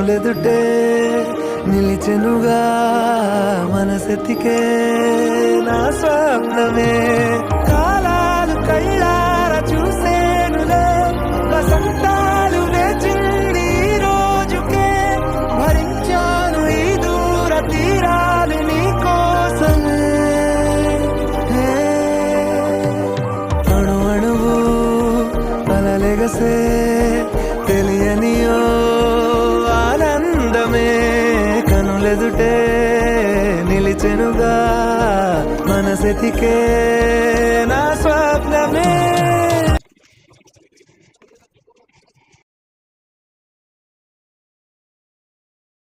కనులెదుటే నిలిచెనుగా మనసెతికే నా స్వప్నమే కాలాలు కళ్ళార చూసేనులే వసంతాలు వేచింది ఈ రోజుకే భరించాను ఈ దూర తీరాలు నీ కోసమే అణు అణువు అలలెగసే తెలియనియో ఆనందమే కనులెదుటే నిలిచెనుగా మనసెతికే నా స్వప్నమే